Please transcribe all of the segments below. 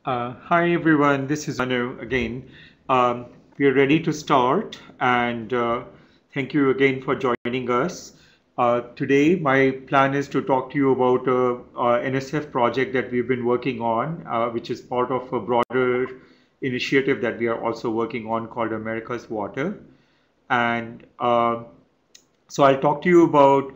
Hi everyone, this is Manu again. Um, we are ready to start, and thank you again for joining us. Today, my plan is to talk to you about a NSF project that we've been working on, which is part of a broader initiative that we are also working on called America's Water. And so I'll talk to you about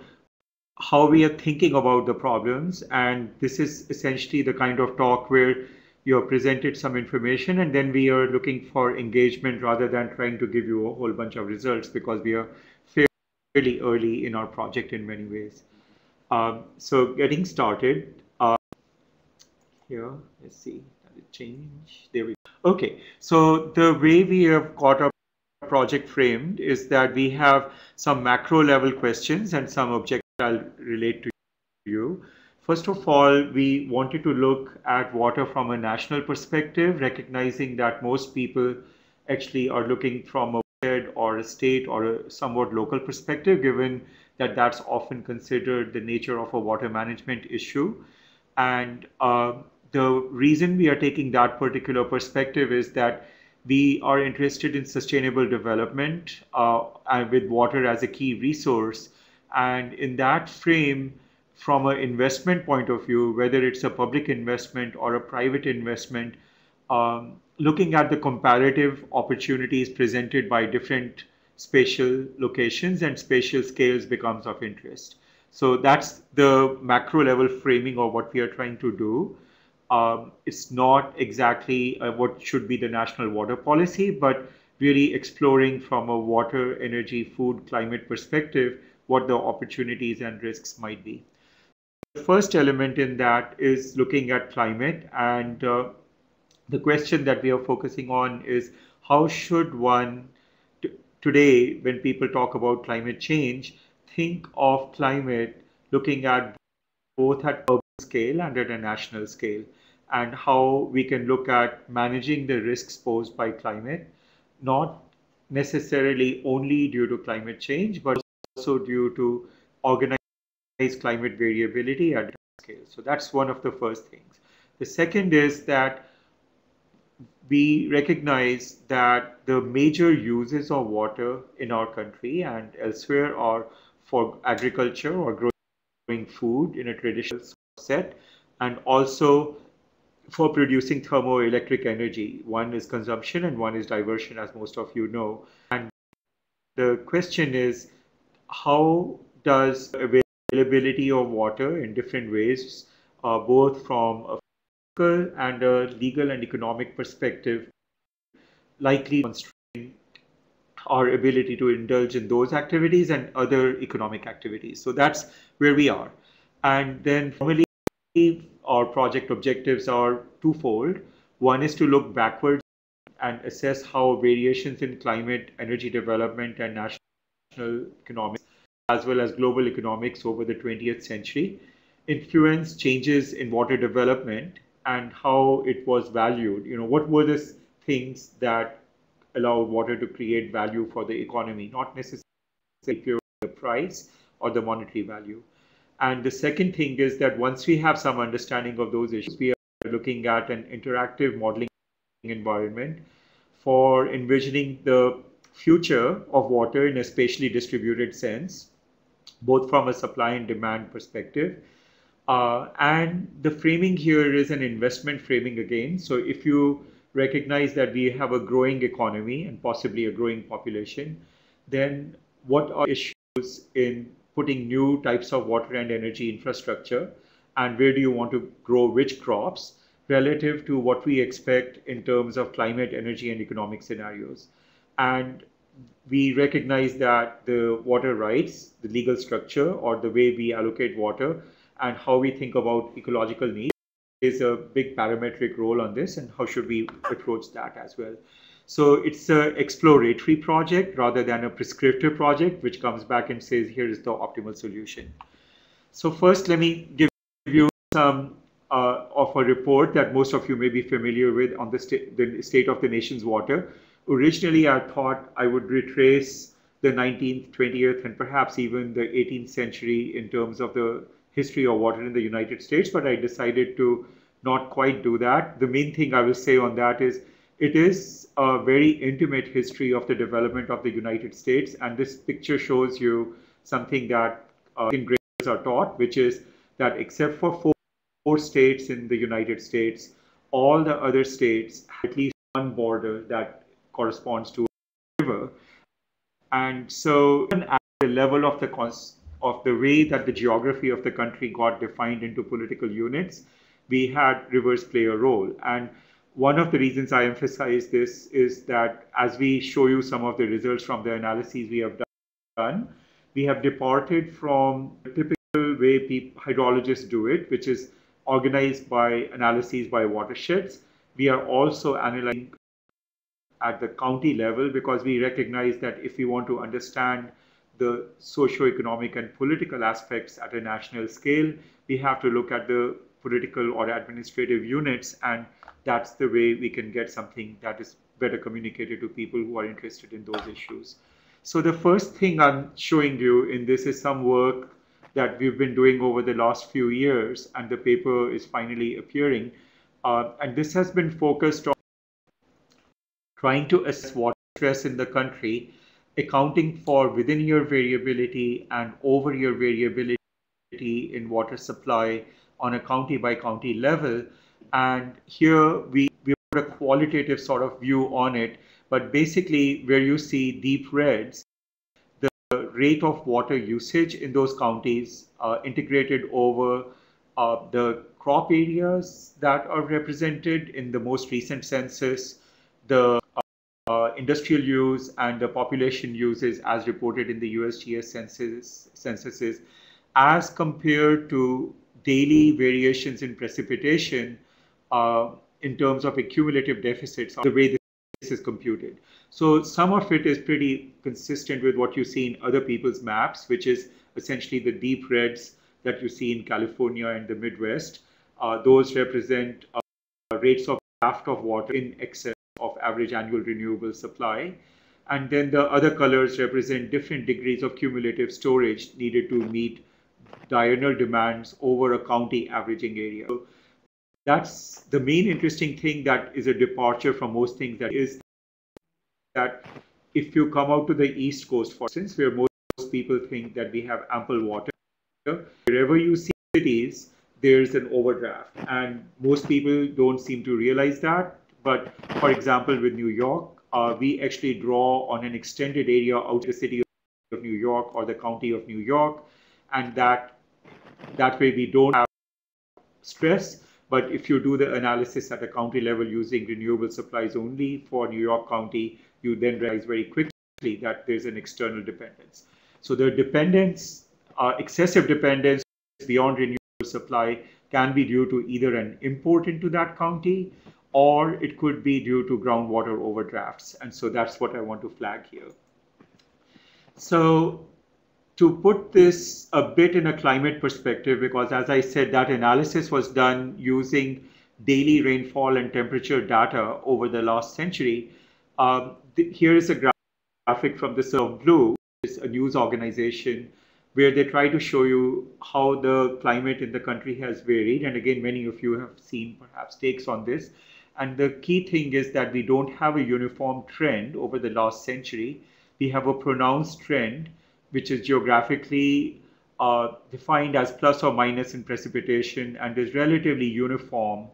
how we are thinking about the problems. And this is essentially the kind of talk where you're presented some information and then we are looking for engagement rather than trying to give you a whole bunch of results because we are fairly early in our project in many ways. So getting started here, let's see, does it change? There we go. Okay, so the way we have got our project framed is that we have some macro level questions and some objectives I'll relate to you. First of all, we wanted to look at water from a national perspective, recognizing that most people actually are looking from a state or a state or a somewhat local perspective, given that that's often considered the nature of a water management issue. And the reason we are taking that particular perspective is that we are interested in sustainable development and with water as a key resource. And in that frame, from an investment point of view, whether it's a public investment or a private investment, looking at the comparative opportunities presented by different spatial locations and spatial scales becomes of interest. So that's the macro level framing of what we are trying to do. It's not exactly what should be the national water policy, but really exploring from a water, energy, food, climate perspective what the opportunities and risks might be. The first element in that is looking at climate, and the question that we are focusing on is how should one today, when people talk about climate change, think of climate looking at both at urban scale and at a national scale, and how we can look at managing the risks posed by climate, not necessarily only due to climate change, but also due to organized climate variability at scale. So that's one of the first things. The second is that we recognize that the major uses of water in our country and elsewhere are for agriculture or growing food in a traditional set, and also for producing thermoelectric energy. One is consumption and one is diversion, as most of you know. And the question is, how does availability of water in different ways, both from a physical and a legal and economic perspective, likely constrain our ability to indulge in those activities and other economic activities. So that's where we are. And then formally, our project objectives are twofold. One is to look backwards and assess how variations in climate, energy development, and national economics, as well as global economics over the 20th century, influence changes in water development and how it was valued. You know, what were the things that allowed water to create value for the economy, not necessarily pure the price or the monetary value. And the second thing is that once we have some understanding of those issues, we are looking at an interactive modeling environment for envisioning the future of water in a spatially distributed sense, both from a supply and demand perspective. And the framing here is an investment framing again. So if you recognize that we have a growing economy and possibly a growing population, then what are issues in putting new types of water and energy infrastructure, and where do you want to grow which crops relative to what we expect in terms of climate, energy, and economic scenarios. And we recognize that the water rights, the legal structure, or the way we allocate water and how we think about ecological needs is a big parametric role on this, and how should we approach that as well. So it's an exploratory project rather than a prescriptive project, which comes back and says, here is the optimal solution. So first, let me give you some of a report that most of you may be familiar with on the state of the nation's water. Originally, I thought I would retrace the 19th, 20th, and perhaps even the 18th century in terms of the history of water in the United States, but I decided to not quite do that. The main thing I will say on that is it is a very intimate history of the development of the United States. And this picture shows you something that in grades are taught, which is that except for four states in the United States, all the other states have at least one border that corresponds to a river. And so even at the level of the way that the geography of the country got defined into political units, we had rivers play a role. And one of the reasons I emphasize this is that as we show you some of the results from the analyses we have done, we have departed from the typical way hydrologists do it, which is organized by analyses by watersheds. We are also analyzing at the county level because we recognize that if we want to understand the socio-economic and political aspects at a national scale, we have to look at the political or administrative units, and that's the way we can get something that is better communicated to people who are interested in those issues. So the first thing I'm showing you in this is some work that we've been doing over the last few years, and the paper is finally appearing. And this has been focused on trying to assess water stress in the country, accounting for within-year variability and over-year variability in water supply on a county-by-county level. And here we put a qualitative sort of view on it, but basically where you see deep reds, the rate of water usage in those counties integrated over the crop areas that are represented in the most recent census, the industrial use and the population uses as reported in the USGS censuses, as compared to daily variations in precipitation in terms of accumulative deficits, the way this is computed. So some of it is pretty consistent with what you see in other people's maps, which is essentially the deep reds that you see in California and the Midwest. Those represent rates of draft of water in excess of average annual renewable supply. And then the other colors represent different degrees of cumulative storage needed to meet diurnal demands over a county averaging area. So that's the main interesting thing that is a departure from most things, that is that if you come out to the East Coast, for instance, where most people think that we have ample water, wherever you see cities, there's an overdraft. And most people don't seem to realize that. But for example, with New York, we actually draw on an extended area out of the city of New York or the county of New York. And that way we don't have stress. But if you do the analysis at the county level using renewable supplies only for New York County, you then realize very quickly that there's an external dependence. So the dependence, excessive dependence beyond renewable supply can be due to either an import into that county, or it could be due to groundwater overdrafts. And so that's what I want to flag here. So to put this a bit in a climate perspective, because as I said, that analysis was done using daily rainfall and temperature data over the last century. Here is a graphic from the Surf Blue, which is a news organization, where they try to show you how the climate in the country has varied. And again, many of you have seen perhaps takes on this. And the key thing is that we don't have a uniform trend over the last century. We have a pronounced trend, which is geographically defined as plus or minus in precipitation and is relatively uniform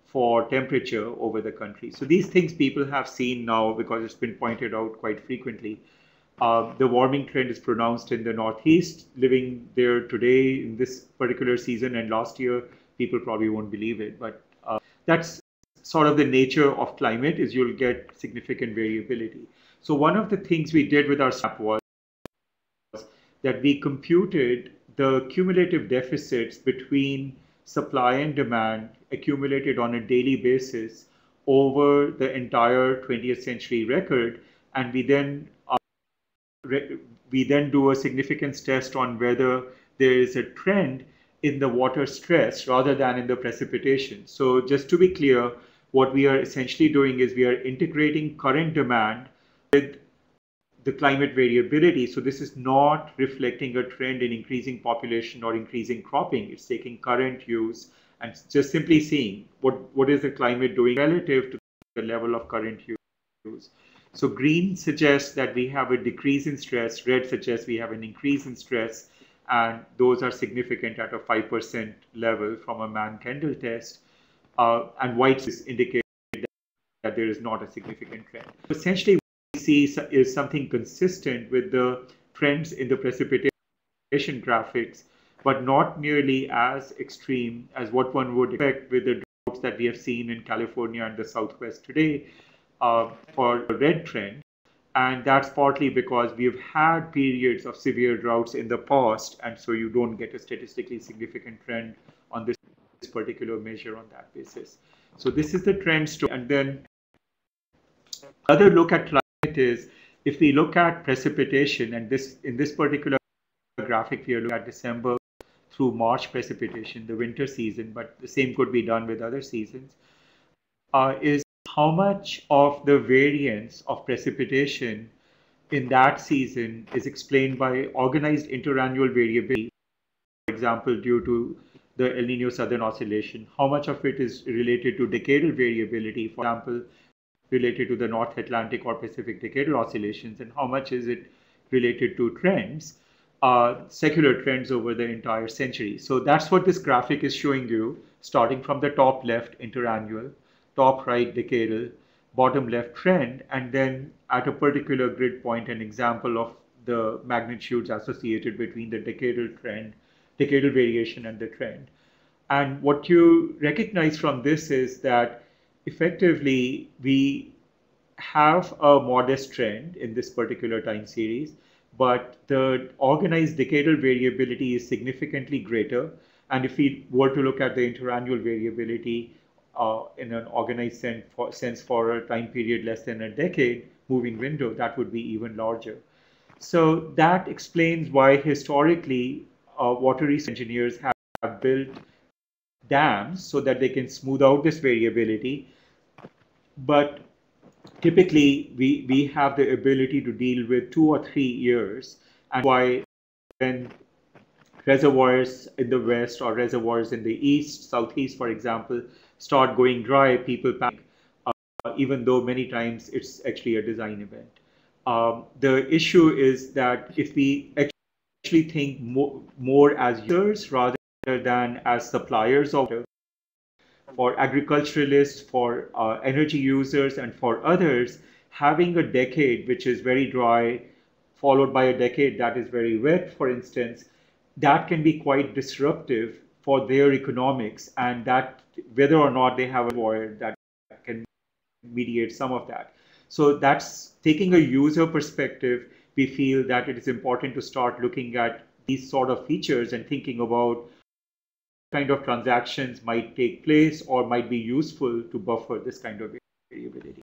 for temperature over the country. So these things people have seen now because it's been pointed out quite frequently. The warming trend is pronounced in the Northeast. Living there today in this particular season and last year, people probably won't believe it, but that's sort of the nature of climate, is you'll get significant variability. So one of the things we did with our map was that we computed the cumulative deficits between supply and demand accumulated on a daily basis over the entire 20th century record, and we then do a significance test on whether there is a trend in the water stress rather than in the precipitation. So just to be clear, what we are essentially doing is we are integrating current demand with the climate variability. So this is not reflecting a trend in increasing population or increasing cropping. It's taking current use and just simply seeing what is the climate doing relative to the level of current use. So green suggests that we have a decrease in stress, red suggests we have an increase in stress, and those are significant at a 5% level from a Mann-Kendall test, and white indicate that there is not a significant trend. Essentially, what we see is something consistent with the trends in the precipitation graphics, but not nearly as extreme as what one would expect with the droughts that we have seen in California and the Southwest today for the red trend. And that's partly because we've had periods of severe droughts in the past, and so you don't get a statistically significant trend on this particular measure on that basis. So this is the trend story. And then other look at climate is, if we look at precipitation, and in this particular graphic we are looking at December through March precipitation, the winter season, but the same could be done with other seasons, is how much of the variance of precipitation in that season is explained by organized interannual variability, for example, due to the El Nino Southern Oscillation, how much of it is related to decadal variability, for example, related to the North Atlantic or Pacific decadal oscillations, and how much is it related to trends, secular trends over the entire century. So that's what this graphic is showing you, starting from the top left interannual, top right decadal, bottom left trend, and then at a particular grid point, an example of the magnitudes associated between the decadal trend, decadal variation and the trend. And what you recognize from this is that effectively we have a modest trend in this particular time series, but the organized decadal variability is significantly greater. And if we were to look at the interannual variability in an organized sense for a time period less than a decade, moving window, that would be even larger. So that explains why historically water resource engineers have built dams so that they can smooth out this variability. But typically we have the ability to deal with 2 or 3 years, and why when reservoirs in the west or reservoirs in the east, southeast, for example, start going dry, people panic, even though many times it's actually a design event. The issue is that if we actually think more as users rather than as suppliers of water, for agriculturalists, for energy users, and for others, having a decade which is very dry, followed by a decade that is very wet, for instance, that can be quite disruptive for their economics, and that whether or not they have a lawyer that can mediate some of that. So that's taking a user perspective. We feel that it is important to start looking at these sort of features and thinking about kind of transactions might take place or might be useful to buffer this kind of variability.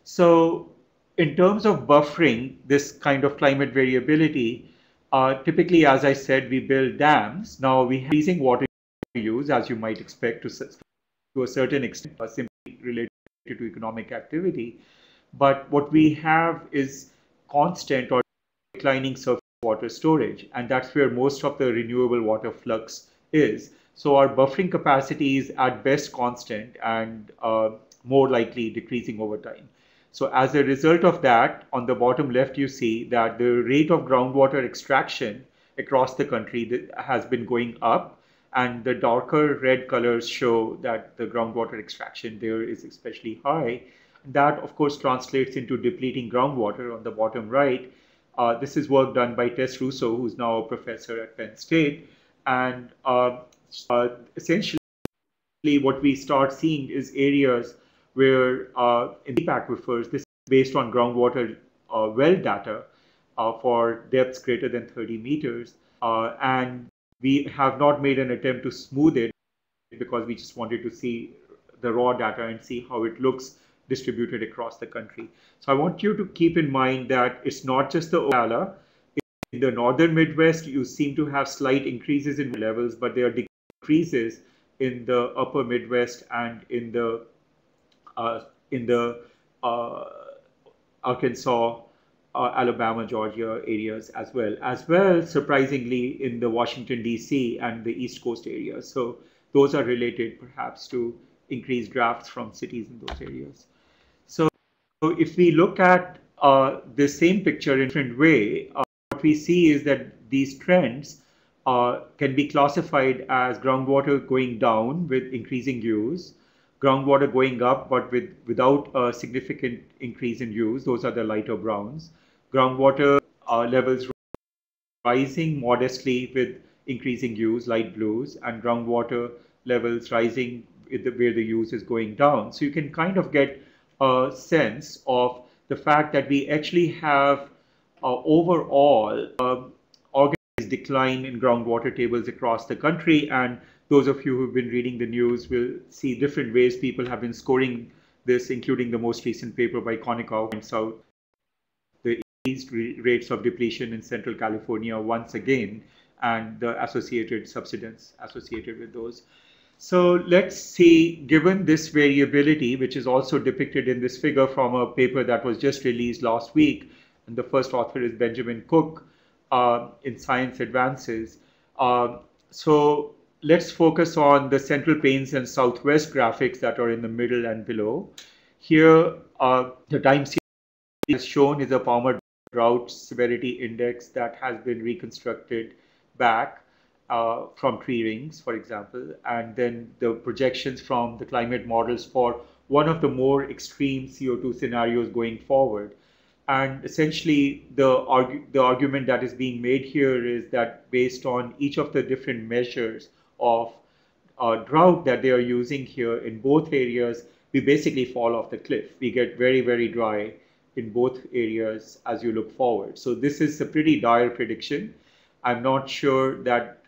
So in terms of buffering this kind of climate variability, typically, as I said, we build dams. Now we have increasing water use, as you might expect, to a certain extent, simply related to economic activity. But what we have is constant or declining surface water storage, and that's where most of the renewable water flux is. So our buffering capacity is at best constant and more likely decreasing over time. So as a result of that, on the bottom left, you see that the rate of groundwater extraction across the country has been going up, and the darker red colors show that the groundwater extraction there is especially high. That, of course, translates into depleting groundwater on the bottom right. This is work done by Tess Russo, who's now a professor at Penn State. And essentially, what we start seeing is areas where in deep aquifers, this is based on groundwater well data for depths greater than 30 meters. And we have not made an attempt to smooth it because we just wanted to see the raw data and see how it looks distributed across the country. So I want you to keep in mind that it's not just the Ocala. In the northern Midwest, you seem to have slight increases in levels, but there are decreases in the upper Midwest and in the Arkansas, Alabama, Georgia areas as well, surprisingly, in the Washington, D.C. and the East Coast areas. So those are related perhaps to increased drafts from cities in those areas. So if we look at the same picture in a different way, what we see is that these trends can be classified as groundwater going down with increasing use, groundwater going up but without a significant increase in use, those are the lighter browns, groundwater levels rising modestly with increasing use, light blues, and groundwater levels rising where the use is going down. So you can kind of get a sense of the fact that we actually have overall organized decline in groundwater tables across the country. And those of you who've been reading the news will see different ways people have been scoring this, including the most recent paper by Konikow points out the increased rates of depletion in Central California once again, and the associated subsidence associated with those. So let's see, given this variability, which is also depicted in this figure from a paper that was just released last week, and the first author is Benjamin Cook in Science Advances. So let's focus on the Central Plains and Southwest graphics that are in the middle and below. Here, the time series as shown is a Palmer drought severity index that has been reconstructed back from tree rings, for example, and then the projections from the climate models for one of the more extreme CO2 scenarios going forward. And essentially, the argument that is being made here is that based on each of the different measures of drought that they are using here in both areas, we basically fall off the cliff. We get very, very dry in both areas as you look forward. So this is a pretty dire prediction. I'm not sure that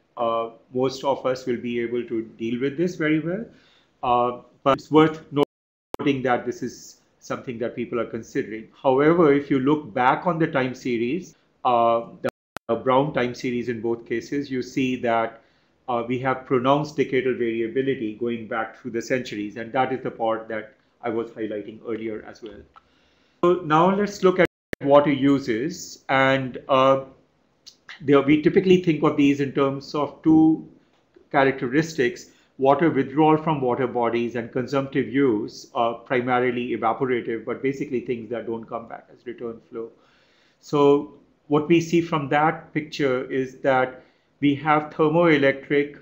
most of us will be able to deal with this very well, but it's worth noting that this is something that people are considering. However, if you look back on the time series, the brown time series in both cases, you see that we have pronounced decadal variability going back through the centuries, and that is the part that I was highlighting earlier as well. So now let's look at water uses, and we typically think of these in terms of two characteristics: water withdrawal from water bodies and consumptive use, primarily evaporative, but basically things that don't come back as return flow. So what we see from that picture is that we have thermoelectric,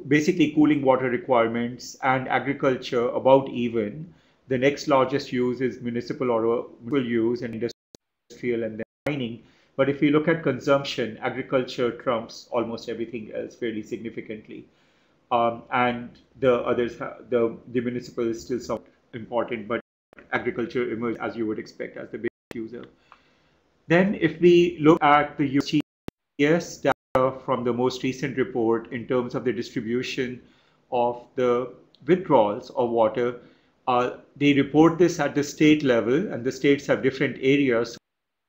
basically cooling water requirements, and agriculture about even. The next largest use is municipal or municipal use, and industrial, and then mining. But if we look at consumption, agriculture trumps almost everything else fairly significantly. And the others, the municipal is still somewhat important, but agriculture emerges, as you would expect, as the biggest user. Then if we look at the USGS data from the most recent report in terms of the distribution of the withdrawals of water, they report this at the state level, and the states have different areas.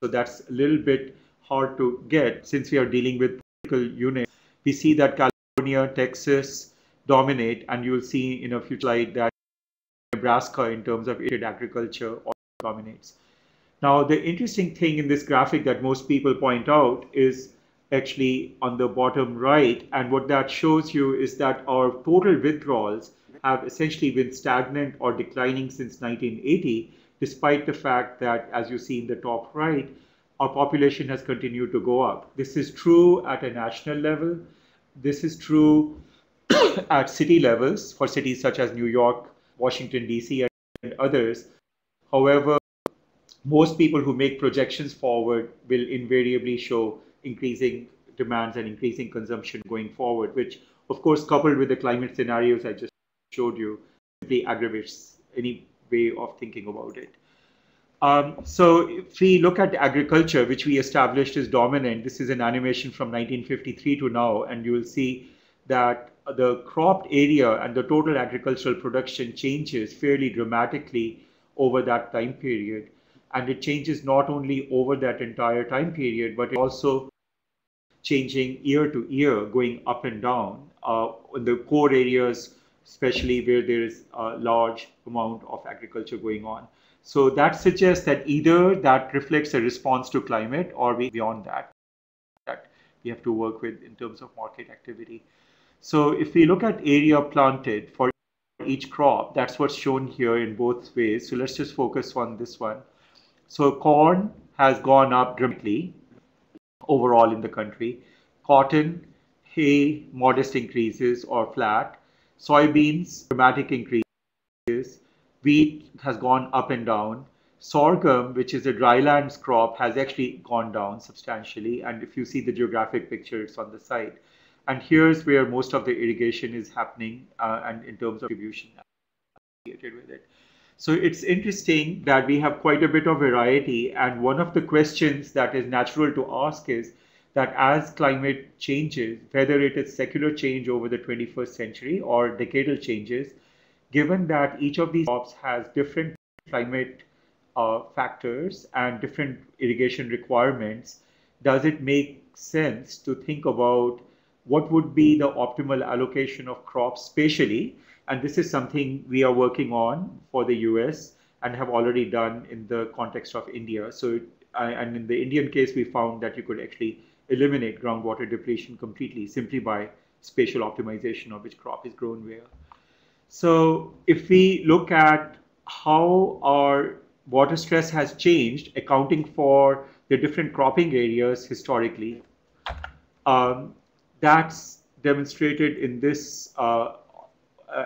So that's a little bit hard to get since we are dealing with political units. We see that California, Texas dominate, and you'll see in a future slide that Nebraska in terms of agriculture also dominates. Now, the interesting thing in this graphic that most people point out is actually on the bottom right, and what that shows you is that our total withdrawals have essentially been stagnant or declining since 1980, despite the fact that, as you see in the top right, our population has continued to go up. This is true at a national level. This is true at city levels for cities such as New York, Washington, D.C., and others. However, most people who make projections forward will invariably show increasing demands and increasing consumption going forward, which, of course, coupled with the climate scenarios I just showed you, simply aggravates any way of thinking about it. So if we look at agriculture, which we established as dominant, this is an animation from 1953 to now, and you will see that the cropped area and the total agricultural production changes fairly dramatically over that time period. And it changes not only over that entire time period, but also changing year to year, going up and down in the core areas, especially where there is a large amount of agriculture going on. So that suggests that either that reflects a response to climate, or beyond that we have to work with in terms of market activity. So if we look at area planted for each crop, that's what's shown here in both ways. So let's just focus on this one. So corn has gone up dramatically overall in the country. Cotton, hay, modest increases or flat. Soybeans, dramatic increases. Wheat has gone up and down. Sorghum, which is a drylands crop, has actually gone down substantially. And if you see the geographic picture, it's on the side. And here's where most of the irrigation is happening, and in terms of distribution associated with it. So it's interesting that we have quite a bit of variety. And one of the questions that is natural to ask is that as climate changes, whether it is secular change over the 21st century or decadal changes, given that each of these crops has different climate factors and different irrigation requirements, does it make sense to think about what would be the optimal allocation of crops spatially? And this is something we are working on for the US and have already done in the context of India. So, and in the Indian case, we found that you could actually eliminate groundwater depletion completely simply by spatial optimization of which crop is grown where. So if we look at how our water stress has changed, accounting for the different cropping areas historically, um, that's demonstrated in this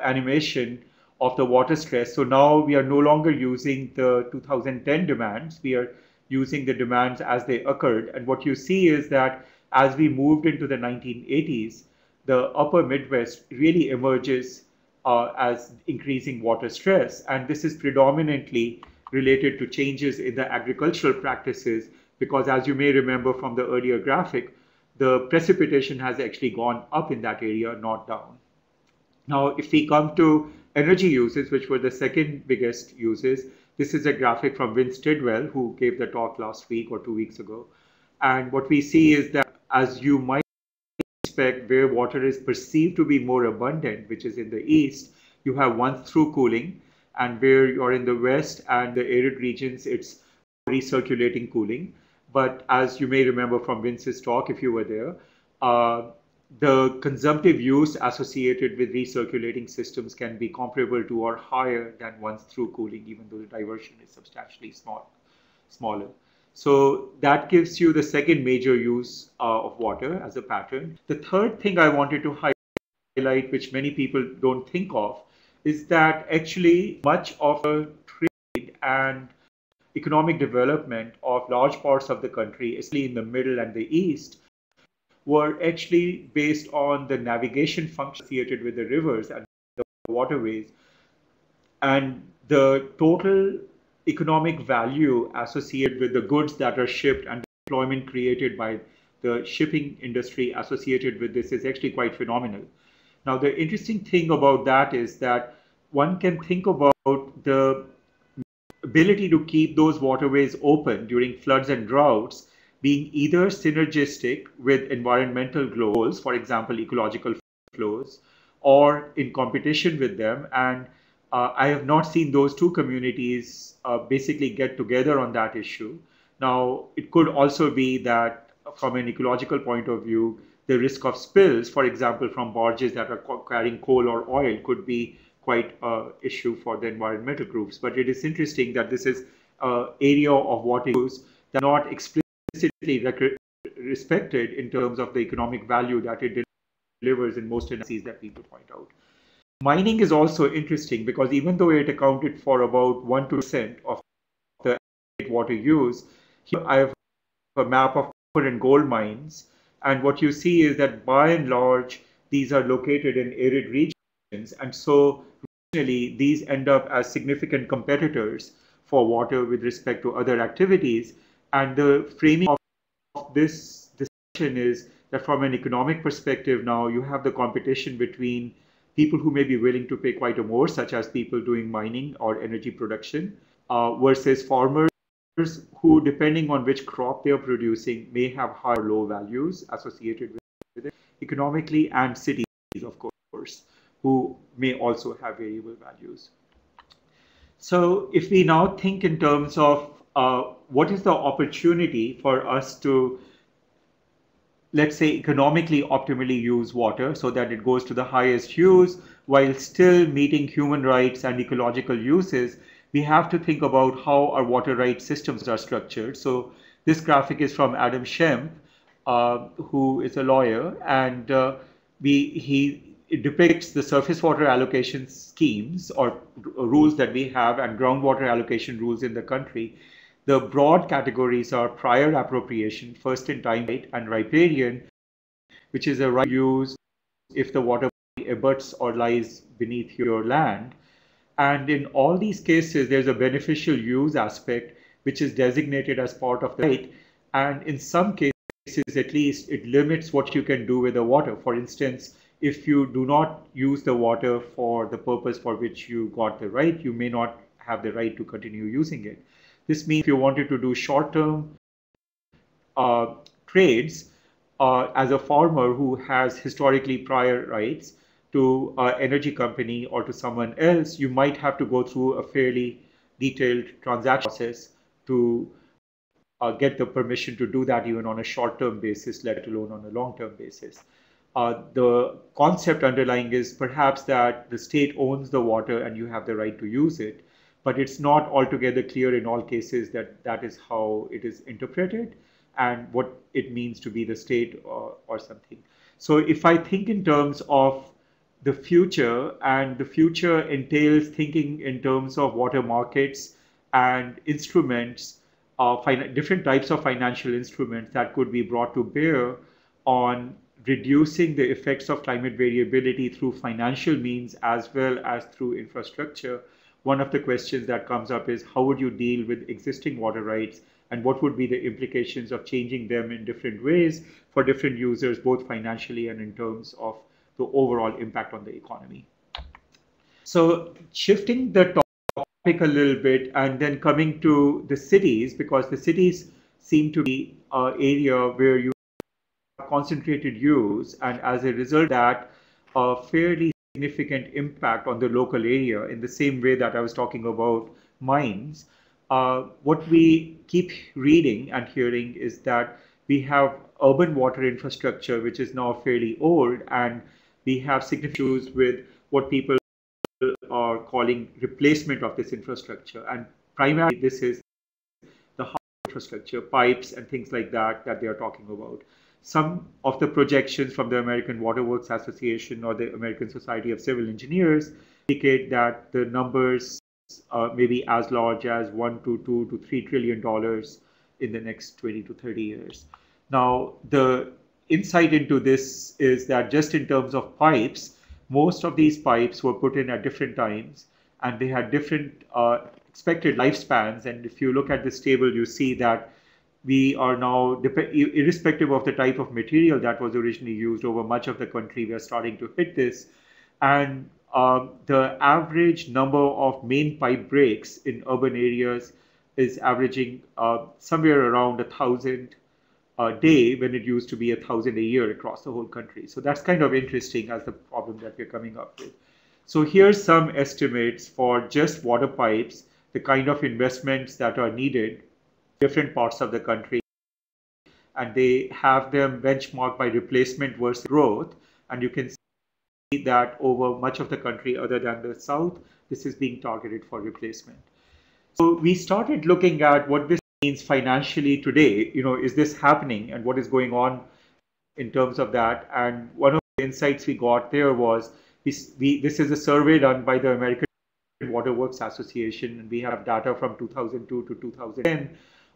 animation of the water stress. So now we are no longer using the 2010 demands, we are using the demands as they occurred. And what you see is that as we moved into the 1980s, the upper Midwest really emerges as increasing water stress. And this is predominantly related to changes in the agricultural practices, because as you may remember from the earlier graphic, the precipitation has actually gone up in that area, not down. Now, if we come to energy uses, which were the second biggest uses, this is a graphic from Vince Tidwell, who gave the talk last week or 2 weeks ago. And what we see is that, as you might expect, where water is perceived to be more abundant, which is in the east, you have once-through cooling, and where you're in the west and the arid regions, it's recirculating cooling. But as you may remember from Vince's talk, if you were there, the consumptive use associated with recirculating systems can be comparable to or higher than once-through cooling, even though the diversion is substantially smaller. So that gives you the second major use of water as a pattern. The third thing I wanted to highlight, which many people don't think of, is that actually much of the trade and economic development of large parts of the country, especially in the middle and the east, were actually based on the navigation function associated with the rivers and the waterways. And the total economic value associated with the goods that are shipped and the employment created by the shipping industry associated with this is actually quite phenomenal. Now, the interesting thing about that is that one can think about the ability to keep those waterways open during floods and droughts being either synergistic with environmental goals, for example, ecological flows, or in competition with them. And I have not seen those two communities basically get together on that issue. Now, it could also be that from an ecological point of view, the risk of spills, for example, from barges that are carrying coal or oil, could be quite an issue for the environmental groups. But it is interesting that this is an area of water use that are not explicitly respected in terms of the economic value that it delivers in most analyses that people point out. Mining is also interesting because even though it accounted for about 1% of the water use, here I have a map of copper and gold mines. And what you see is that by and large, these are located in arid regions. And so regionally, these end up as significant competitors for water with respect to other activities. And the framing of this discussion is that from an economic perspective now, you have the competition between people who may be willing to pay quite a more, such as people doing mining or energy production, versus farmers who, depending on which crop they are producing, may have high or low values associated with it economically, and cities, of course, who may also have variable values. So if we now think in terms of what is the opportunity for us to let's say, economically optimally use water so that it goes to the highest use while still meeting human rights and ecological uses, we have to think about how our water rights systems are structured. So this graphic is from Adam Schempp, who is a lawyer, and he it depicts the surface water allocation schemes or rules that we have and groundwater allocation rules in the country. The broad categories are prior appropriation, first in time right, and riparian, which is a right to use if the water abuts or lies beneath your land. And in all these cases, there's a beneficial use aspect, which is designated as part of the right. And in some cases, at least, it limits what you can do with the water. For instance, if you do not use the water for the purpose for which you got the right, you may not have the right to continue using it. This means if you wanted to do short-term trades as a farmer who has historically prior rights to an energy company or to someone else, you might have to go through a fairly detailed transaction process to get the permission to do that even on a short-term basis, let alone on a long-term basis. The concept underlying is perhaps that the state owns the water and you have the right to use it, but it's not altogether clear in all cases that that is how it is interpreted and what it means to be the state or something. So if I think in terms of the future, and the future entails thinking in terms of water markets and instruments, different types of financial instruments that could be brought to bear on reducing the effects of climate variability through financial means as well as through infrastructure. One of the questions that comes up is how would you deal with existing water rights and what would be the implications of changing them in different ways for different users, both financially and in terms of the overall impact on the economy. So shifting the topic a little bit and then coming to the cities, because the cities seem to be an area where you have concentrated use, and as a result of that, a fairly significant impact on the local area in the same way that I was talking about mines. What we keep reading and hearing is that we have urban water infrastructure, which is now fairly old, and we have significant issues with what people are calling replacement of this infrastructure. And primarily, this is the hard infrastructure, pipes and things like that, that they are talking about. Some of the projections from the American Water Works Association or the American Society of Civil Engineers indicate that the numbers may be as large as $1 to $2 to $3 trillion in the next 20 to 30 years. Now, the insight into this is that just in terms of pipes, most of these pipes were put in at different times and they had different expected lifespans. And if you look at this table, you see that we are now, irrespective of the type of material that was originally used over much of the country, we are starting to hit this. And the average number of main pipe breaks in urban areas is averaging somewhere around 1,000 a day when it used to be 1,000 a year across the whole country. So that's kind of interesting as the problem that we're coming up with. So here's some estimates for just water pipes, the kind of investments that are needed in different parts of the country. And they have them benchmarked by replacement versus growth. And you can see that over much of the country, other than the south, this is being targeted for replacement. So we started looking at what this means financially today. You know, is this happening and what is going on in terms of that? And one of the insights we got there was this is a survey done by the American Water Works Association, and we have data from 2002 to 2010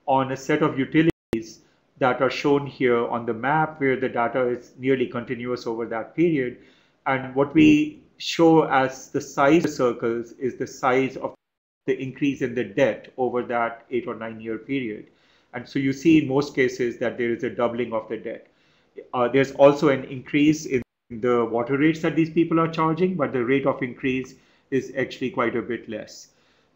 on a set of utilities that are shown here on the map, where the data is nearly continuous over that period. And what we show as the size of the circles is the size of the increase in the debt over that 8 or 9 year period. And so you see in most cases that there is a doubling of the debt. There's also an increase in the water rates that these people are charging, but the rate of increase is actually quite a bit less.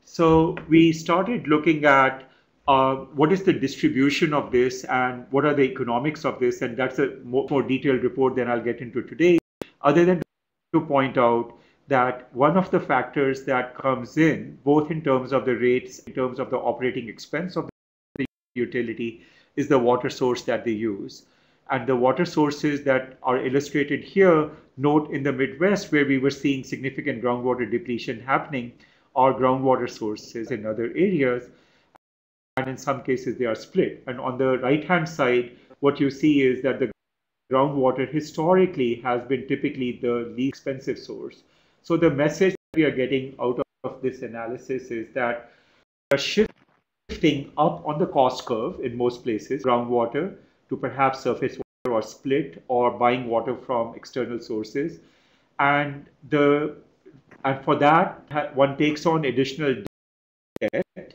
So we started looking at what is the distribution of this and what are the economics of this, and that's a more detailed report than I'll get into today, other than to point out that one of the factors that comes in, both in terms of the rates, in terms of the operating expense of the utility, is the water source that they use. And the water sources that are illustrated here, note in the Midwest, where we were seeing significant groundwater depletion happening, are groundwater sources in other areas. And in some cases, they are split. And on the right-hand side, what you see is that the groundwater historically has been typically the least expensive source. So the message we are getting out of this analysis is that we are shifting up on the cost curve in most places, groundwater to perhaps surface water or split or buying water from external sources. And for that, one takes on additional debt,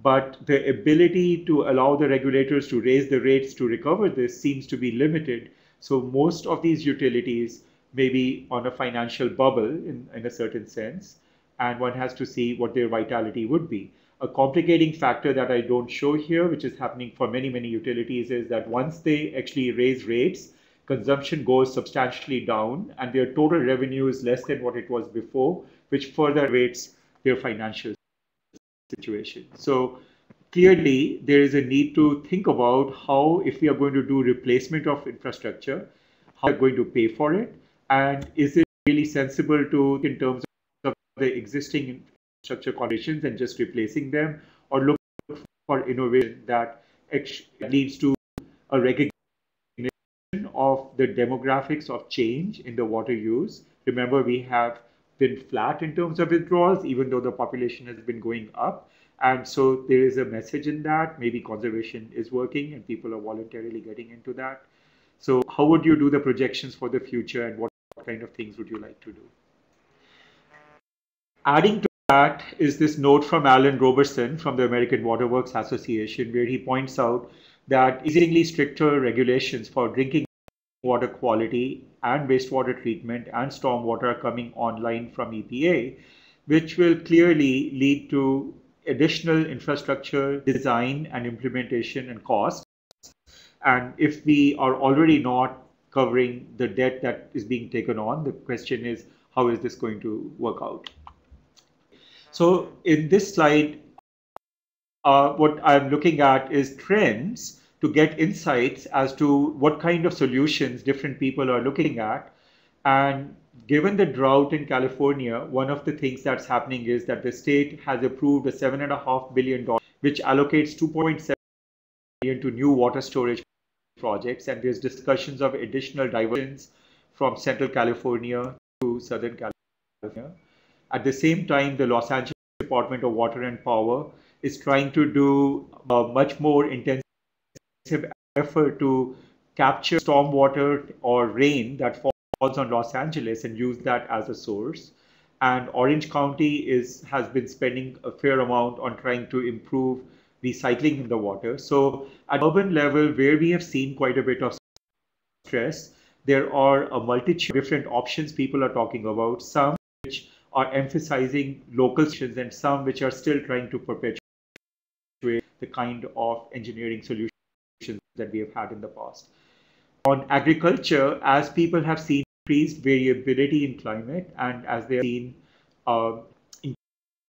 but the ability to allow the regulators to raise the rates to recover this seems to be limited. So most of these utilities may be on a financial bubble in a certain sense, and one has to see what their vitality would be. A complicating factor that I don't show here, which is happening for many, many utilities, is that once they actually raise rates, consumption goes substantially down and their total revenue is less than what it was before, which further weights their financial situation. So clearly, there is a need to think about how, if we are going to do replacement of infrastructure, how we're going to pay for it, and is it really sensible to, in terms of the existing infrastructure conditions and just replacing them, or look for innovation that leads to a recognition of the demographics of change in the water use. Remember, we have been flat in terms of withdrawals, even though the population has been going up. And so there is a message in that. Maybe conservation is working and people are voluntarily getting into that. So how would you do the projections for the future, and what kind of things would you like to do? Adding to that is this note from Alan Roberson from the American Water Works Association, where he points out that increasingly stricter regulations for drinking water quality and wastewater treatment and stormwater are coming online from EPA, which will clearly lead to additional infrastructure design and implementation and cost. And if we are already not covering the debt that is being taken on, the question is, how is this going to work out? So in this slide, what I'm looking at is trends to get insights as to what kind of solutions different people are looking at. And given the drought in California, one of the things that's happening is that the state has approved a $7.5 billion, which allocates 2.7 billion to new water storage projects. And there's discussions of additional diversions from Central California to Southern California. At the same time, the Los Angeles Department of Water and Power is trying to do a much more intensive effort to capture stormwater or rain that falls on Los Angeles and use that as a source. And Orange County has been spending a fair amount on trying to improve recycling in the water. So at urban level, where we have seen quite a bit of stress, there are a multitude of different options people are talking about, some which are emphasizing local solutions and some which are still trying to perpetuate the kind of engineering solutions that we have had in the past. On agriculture, as people have seen increased variability in climate and as they have seen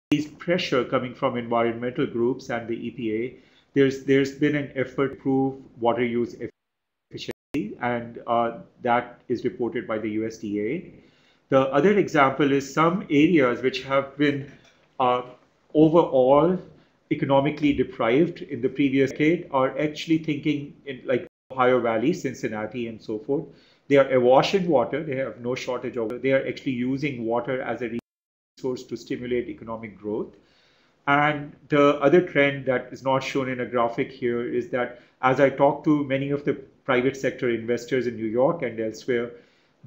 increased pressure coming from environmental groups and the EPA, there's been an effort to improve water use efficiency, and that is reported by the USDA. The other example is some areas which have been overall economically deprived in the previous decade are actually thinking in like Ohio Valley, Cincinnati, and so forth. They are awash in water. They have no shortage of water. They are actually using water as a resource to stimulate economic growth. And the other trend that is not shown in a graphic here is that as I talk to many of the private sector investors in New York and elsewhere,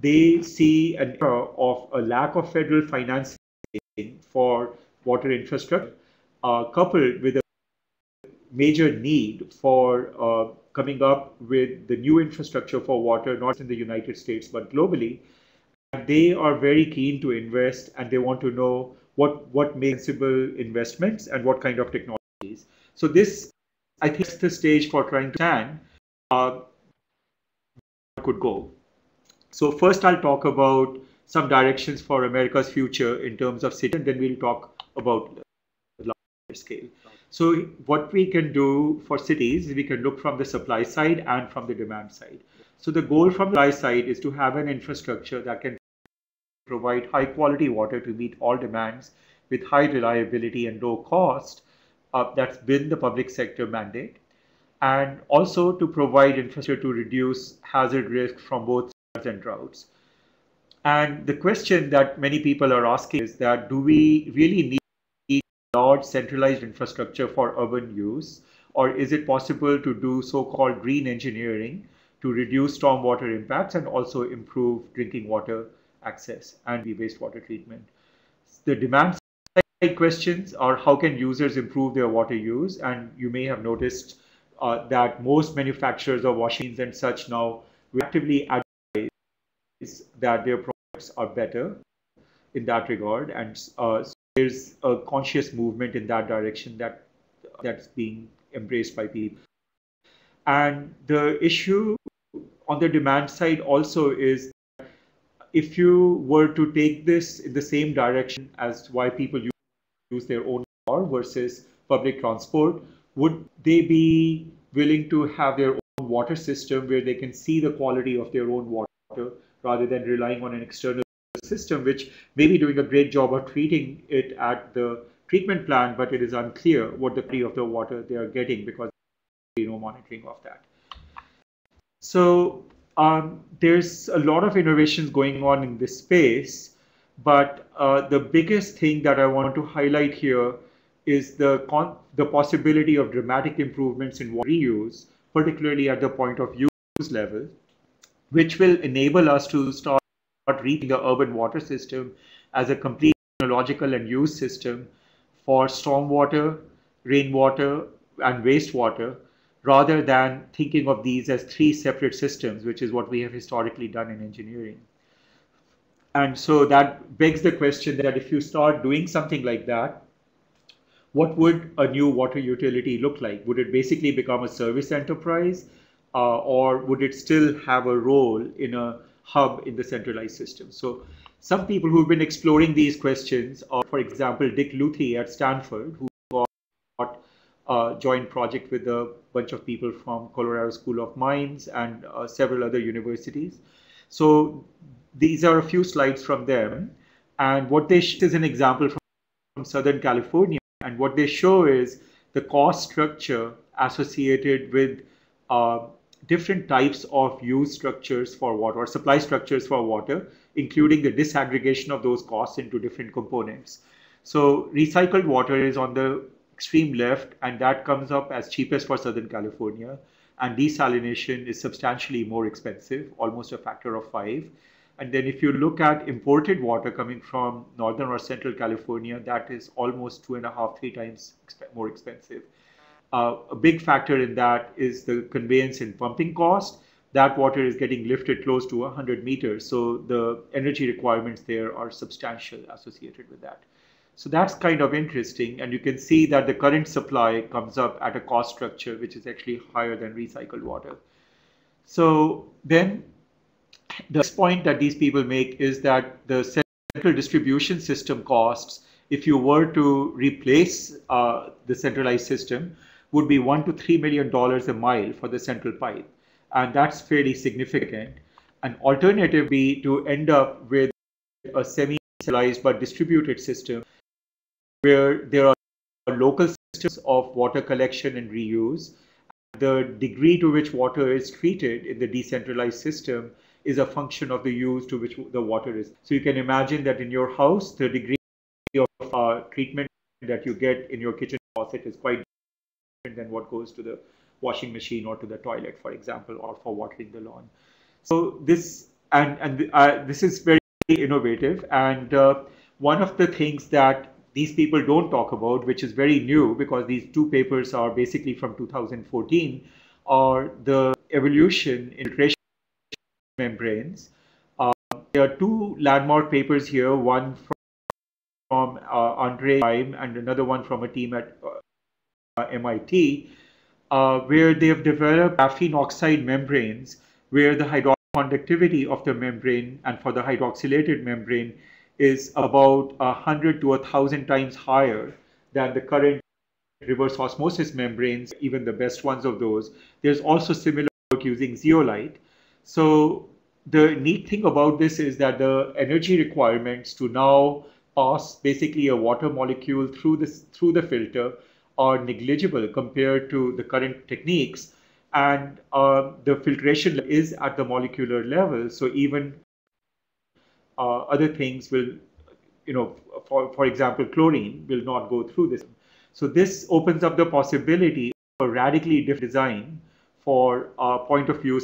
they see an era of a lack of federal financing for water infrastructure, coupled with a major need for coming up with the new infrastructure for water, not in the United States, but globally. And they are very keen to invest, and they want to know what makes sensible investments and what kind of technologies. So this, I think, is the stage for trying to understand could go. So first I'll talk about some directions for America's future in terms of city, and then we'll talk about larger scale. So what we can do for cities, we can look from the supply side and from the demand side. So the goal from the supply side is to have an infrastructure that can provide high quality water to meet all demands with high reliability and low cost. That's been the public sector mandate. And also to provide infrastructure to reduce hazard risk from both floods and droughts. And the question that many people are asking is that do we really need large centralized infrastructure for urban use, or is it possible to do so-called green engineering to reduce stormwater impacts and also improve drinking water access and wastewater treatment? The demand side questions are how can users improve their water use? And you may have noticed that most manufacturers of washing machines and such now actively advertise that their products are better in that regard, and so there's a conscious movement in that direction that's being embraced by people. And the issue on the demand side also is if you were to take this in the same direction as why people use their own car versus public transport, would they be willing to have their own water system where they can see the quality of their own water rather than relying on an external system, which may be doing a great job of treating it at the treatment plant, but it is unclear what the quality of the water they are getting because there is no monitoring of that. So there's a lot of innovations going on in this space, but the biggest thing that I want to highlight here is the possibility of dramatic improvements in water reuse, particularly at the point of use level, which will enable us to start treating the urban water system as a complete technological and use system for stormwater, rainwater, and wastewater, rather than thinking of these as three separate systems, which is what we have historically done in engineering. And so that begs the question that if you start doing something like that, what would a new water utility look like? Would it basically become a service enterprise, or would it still have a role in a hub in the centralized system? So some people who've been exploring these questions are, for example, Dick Luthi at Stanford, who got a joint project with a bunch of people from Colorado School of Mines and several other universities. So these are a few slides from them. And what they show is an example from Southern California. And what they show is the cost structure associated with different types of use structures for water or supply structures for water, including the disaggregation of those costs into different components. So recycled water is on the extreme left, and that comes up as cheapest for Southern California. And desalination is substantially more expensive, almost a factor of 5. And then if you look at imported water coming from Northern or Central California, that is almost 2.5, 3 times more expensive. A big factor in that is the conveyance and pumping cost. That water is getting lifted close to 100 meters. So the energy requirements there are substantial associated with that. So that's kind of interesting. And you can see that the current supply comes up at a cost structure which is actually higher than recycled water. So then the next point that these people make is that the central distribution system costs, if you were to replace the centralized system, would be $1 to $3 million a mile for the central pipe. And that's fairly significant. An alternative would be to end up with a semi-centralized but distributed system where there are local systems of water collection and reuse. The degree to which water is treated in the decentralized system is a function of the use to which the water is. So you can imagine that in your house, the degree of treatment that you get in your kitchen faucet is quite different than what goes to the washing machine or to the toilet, for example, or for watering the lawn. So this this is very innovative. And one of the things that these people don't talk about, which is very new because these two papers are basically from 2014, are the evolution in filtration membranes. There are two landmark papers here, one from Andre Heim and another one from a team at MIT, where they have developed graphene oxide membranes where the hydraulic conductivity of the membrane and for the hydroxylated membrane is about 100 to 1,000 times higher than the current reverse osmosis membranes, even the best ones of those. There's also similar work using zeolite. So the neat thing about this is that the energy requirements to now pass basically a water molecule through the filter are negligible compared to the current techniques, and the filtration is at the molecular level. So even other things will, for example, chlorine will not go through this. So this opens up the possibility of a radically different design for point of view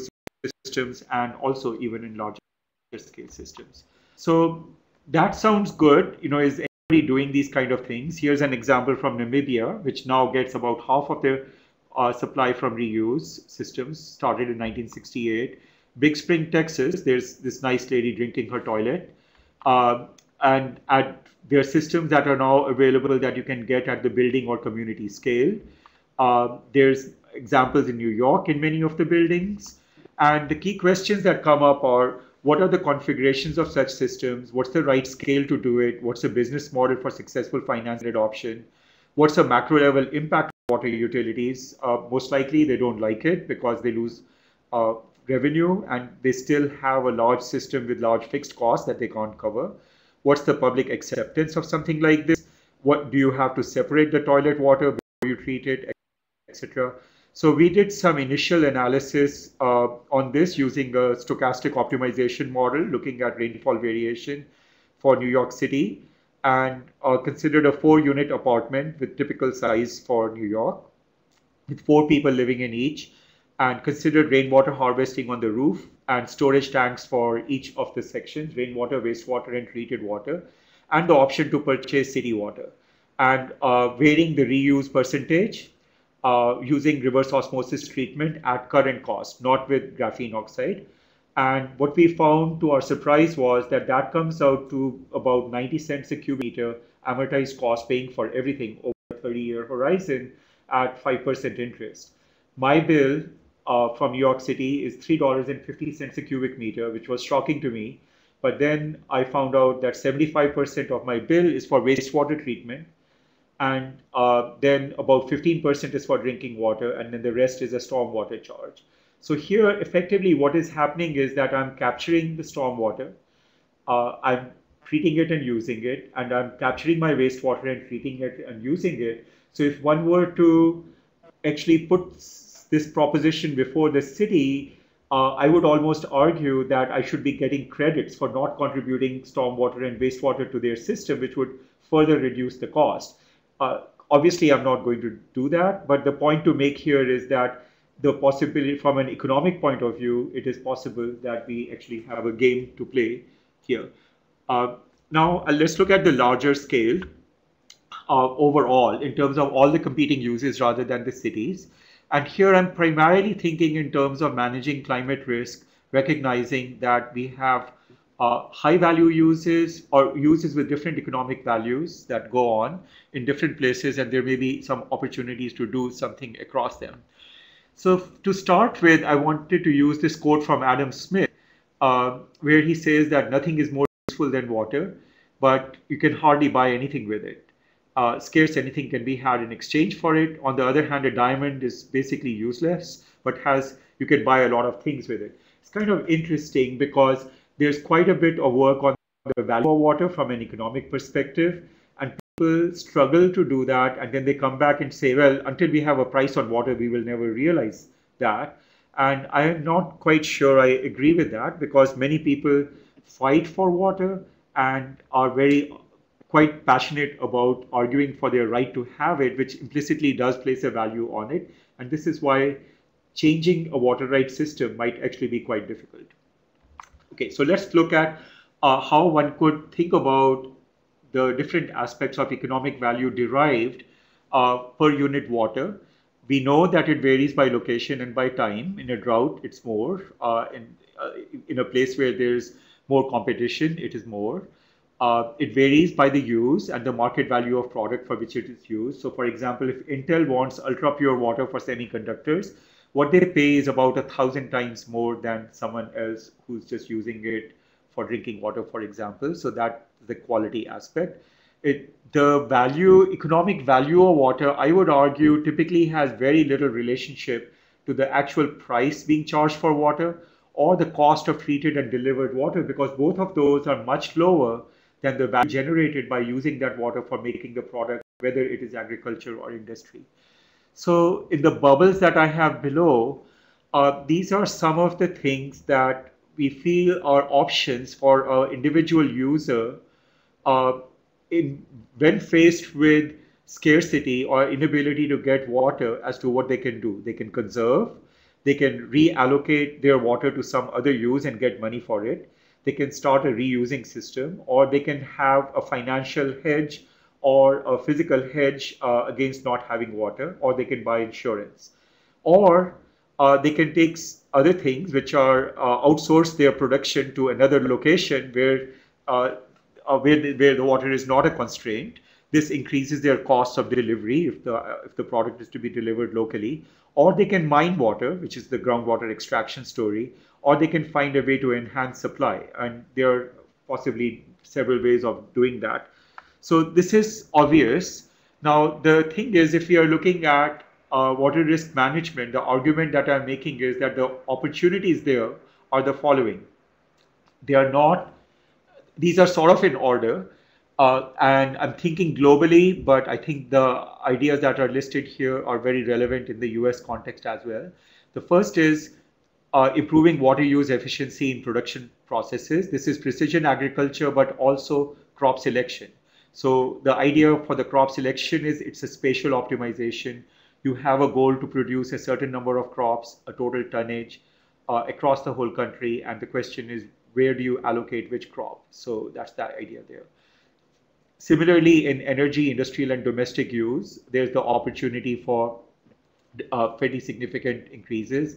systems and also even in larger scale systems. So that sounds good. Is anybody doing these kind of things? Here's an example from Namibia, which now gets about half of their supply from reuse systems, started in 1968. Big Spring, Texas, there's this nice lady drinking her toilet. Uh, and there are systems that are now available that you can get at the building or community scale. There's examples in New York in many of the buildings. And the key questions that come up are, what are the configurations of such systems? What's the right scale to do it? What's the business model for successful finance and adoption? What's the macro level impact of water utilities? Most likely they don't like it because they lose revenue and they still have a large system with large fixed costs that they can't cover. What's the public acceptance of something like this? What do you have to separate the toilet water before you treat it, etc.? So we did some initial analysis on this using a stochastic optimization model, looking at rainfall variation for New York City, and considered a 4-unit apartment with typical size for New York, with 4 people living in each, and considered rainwater harvesting on the roof and storage tanks for each of the sections, rainwater, wastewater, and treated water, and the option to purchase city water, and varying the reuse percentage using reverse osmosis treatment at current cost, not with graphene oxide. And what we found to our surprise was that that comes out to about 90 cents a cubic meter amortized cost, paying for everything over a 30-year horizon at 5% interest. My bill from New York City is $3.50 a cubic meter, which was shocking to me. But then I found out that 75% of my bill is for wastewater treatment, and then about 15% is for drinking water, and then the rest is a stormwater charge. So here, effectively, what is happening is that I'm capturing the stormwater, I'm treating it and using it, and I'm capturing my wastewater and treating it and using it. So if one were to actually put this proposition before the city, I would almost argue that I should be getting credits for not contributing stormwater and wastewater to their system, which would further reduce the cost. Obviously, I'm not going to do that, but the point to make here is that the possibility from an economic point of view, it is possible that we actually have a game to play here. Now, let's look at the larger scale overall in terms of all the competing uses rather than the cities. And here I'm primarily thinking in terms of managing climate risk, recognizing that we have high value uses or uses with different economic values that go on in different places, and there may be some opportunities to do something across them. So to start with, I wanted to use this quote from Adam Smith, where he says that nothing is more useful than water, but you can hardly buy anything with it. Scarce anything can be had in exchange for it. On the other hand, a diamond is basically useless, but you can buy a lot of things with it. It's kind of interesting because there's quite a bit of work on the value of water from an economic perspective, and people struggle to do that, and then they come back and say, well, until we have a price on water, we will never realize that. And I am not quite sure I agree with that, because many people fight for water and are quite passionate about arguing for their right to have it, which implicitly does place a value on it. And this is why changing a water rights system might actually be quite difficult. Okay, so let's look at how one could think about the different aspects of economic value derived per unit water. We know that it varies by location and by time. In a drought, it's more. In a place where there's more competition, it is more. It varies by the use and the market value of product for which it is used. So for example, if Intel wants ultra pure water for semiconductors, what they pay is about 1,000 times more than someone else who's just using it for drinking water, for example. So that's the quality aspect. The economic value of water, I would argue, typically has very little relationship to the actual price being charged for water, or the cost of treated and delivered water, because both of those are much lower than the value generated by using that water for making the product, whether it is agriculture or industry. So in the bubbles that I have below, these are some of the things that we feel are options for an individual user uh, when faced with scarcity or inability to get water, as to what they can do. They can conserve, they can reallocate their water to some other use and get money for it. They can start a reusing system, or they can have a financial hedge or a physical hedge against not having water, or they can buy insurance. Or they can take other things, which are outsource their production to another location uh, where the water is not a constraint. This increases their cost of delivery if the product is to be delivered locally. Or they can mine water, which is the groundwater extraction story, or they can find a way to enhance supply. And there are possibly several ways of doing that. So this is obvious. Now, the thing is, if we are looking at water risk management, the argument that I'm making is that the opportunities there are the following. They are not, these are sort of in order. And I'm thinking globally, but I think the ideas that are listed here are very relevant in the US context as well. The first is improving water use efficiency in production processes. This is precision agriculture, but also crop selection. So the idea for the crop selection is it's a spatial optimization. You have a goal to produce a certain number of crops, a total tonnage across the whole country. And the question is, where do you allocate which crop? So that's the idea there. Similarly, in energy, industrial, and domestic use, there's the opportunity for pretty significant increases.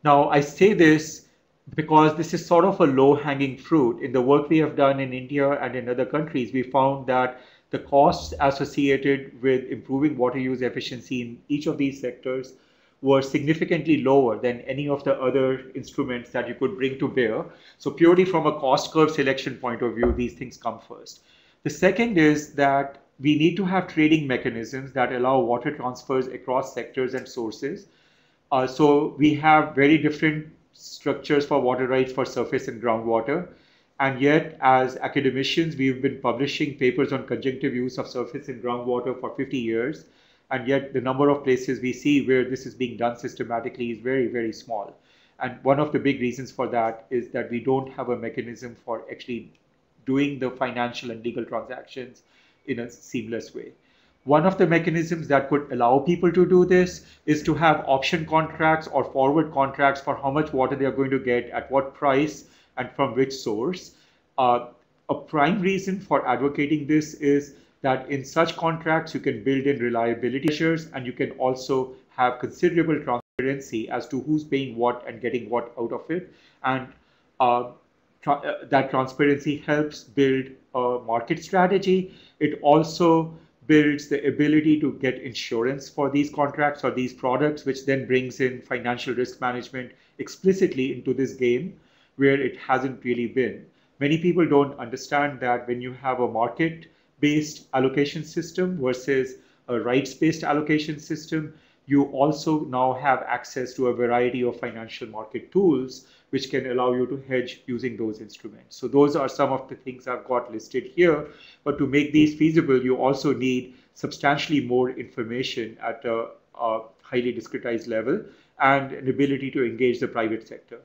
Now, I say this because this is sort of a low-hanging fruit. In the work we have done in India and in other countries, we found that the costs associated with improving water use efficiency in each of these sectors were significantly lower than any of the other instruments that you could bring to bear. So purely from a cost curve selection point of view, these things come first. The second is that we need to have trading mechanisms that allow water transfers across sectors and sources. So we have very different structures for water rights for surface and groundwater. And yet, as academicians, we've been publishing papers on conjunctive use of surface and groundwater for 50 years. And yet the number of places we see where this is being done systematically is very, very small. And one of the big reasons for that is that we don't have a mechanism for actually doing the financial and legal transactions in a seamless way. One of the mechanisms that could allow people to do this is to have option contracts or forward contracts for how much water they are going to get, at what price, and from which source. A prime reason for advocating this is that in such contracts, you can build in reliability measures, and you can also have considerable transparency as to who's paying what and getting what out of it. And that transparency helps build a market strategy. It also builds the ability to get insurance for these contracts or these products, which then brings in financial risk management explicitly into this game where it hasn't really been. Many people don't understand that when you have a market-based allocation system versus a rights-based allocation system, you also now have access to a variety of financial market tools which can allow you to hedge using those instruments. So those are some of the things I've got listed here. But to make these feasible, you also need substantially more information at a highly discretized level and an ability to engage the private sector.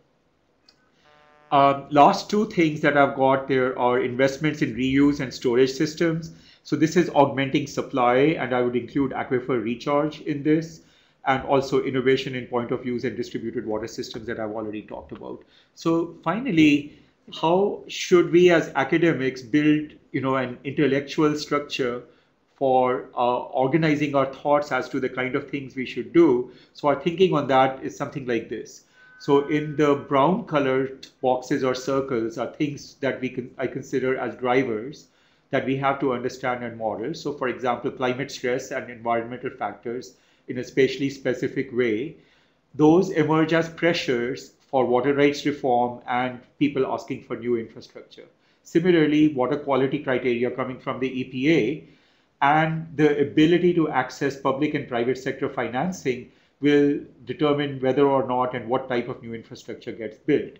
Last two things that I've got there are investments in reuse and storage systems. So this is augmenting supply, and I would include aquifer recharge in this, and also innovation in point of use and distributed water systems that I've already talked about. So finally, how should we as academics build, an intellectual structure for organizing our thoughts as to the kind of things we should do? So our thinking on that is something like this. So in the brown colored boxes or circles are things that I consider as drivers that we have to understand and model. So for example, climate stress and environmental factors in a spatially specific way, those emerge as pressures for water rights reform and people asking for new infrastructure. Similarly, water quality criteria coming from the EPA and the ability to access public and private sector financing will determine whether or not and what type of new infrastructure gets built.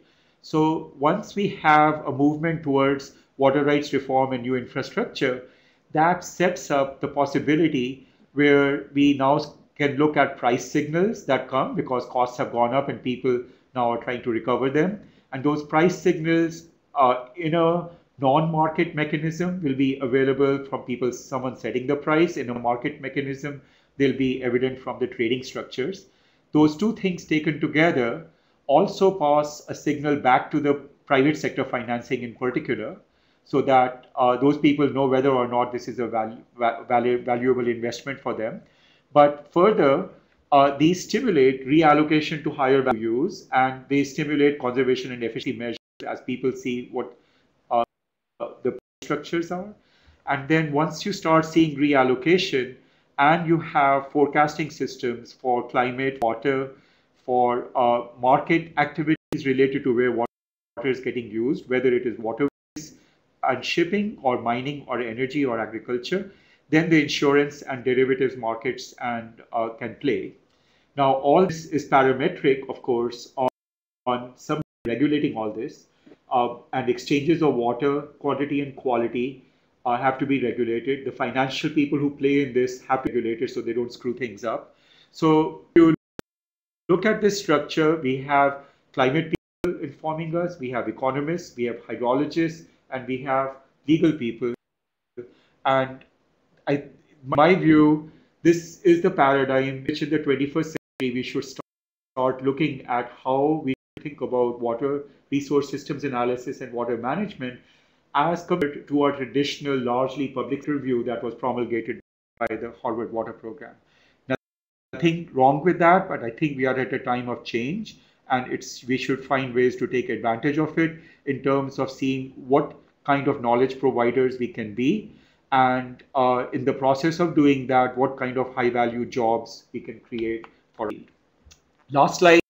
So once we have a movement towards water rights reform and new infrastructure, that sets up the possibility where we now can look at price signals that come because costs have gone up and people now are trying to recover them. And those price signals in a non-market mechanism will be available from people, someone setting the price. In a market mechanism, they'll be evident from the trading structures. Those two things taken together also pass a signal back to the private sector financing in particular, so that those people know whether or not this is a valuable investment for them. But further, these stimulate reallocation to higher value use, and they stimulate conservation and efficiency measures as people see what the structures are. And then once you start seeing reallocation and you have forecasting systems for climate, water, for market activities related to where water is getting used, whether it is waterways and shipping or mining or energy or agriculture, then the insurance and derivatives markets and can play. Now, all this is parametric, of course, on some regulating all this, and exchanges of water quantity and quality have to be regulated. The financial people who play in this have to be regulated so they don't screw things up. So if you look at this structure, we have climate people informing us, we have economists, we have hydrologists, and we have legal people. And I, my view, this is the paradigm which in the 21st century we should start looking at how we think about water resource systems analysis and water management as compared to our traditional largely public review that was promulgated by the Harvard Water Program. Nothing wrong with that, but I think we are at a time of change, and we should find ways to take advantage of it in terms of seeing what kind of knowledge providers we can be, and in the process of doing that, what kind of high value jobs we can create for you. Last slide.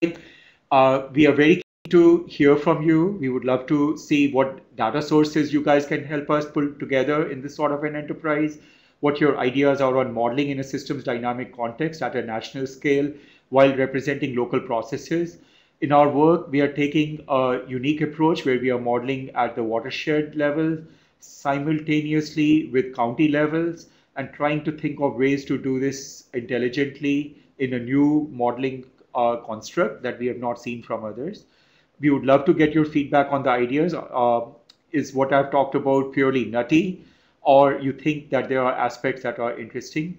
We are very keen to hear from you. We would love to see what data sources you guys can help us pull together in this sort of an enterprise, what your ideas are on modeling in a systems dynamic context at a national scale while representing local processes. In our work, we are taking a unique approach where we are modeling at the watershed level simultaneously with county levels and trying to think of ways to do this intelligently in a new modeling construct that we have not seen from others. We would love to get your feedback on the ideas. Is what I've talked about purely nutty, or you think that there are aspects that are interesting?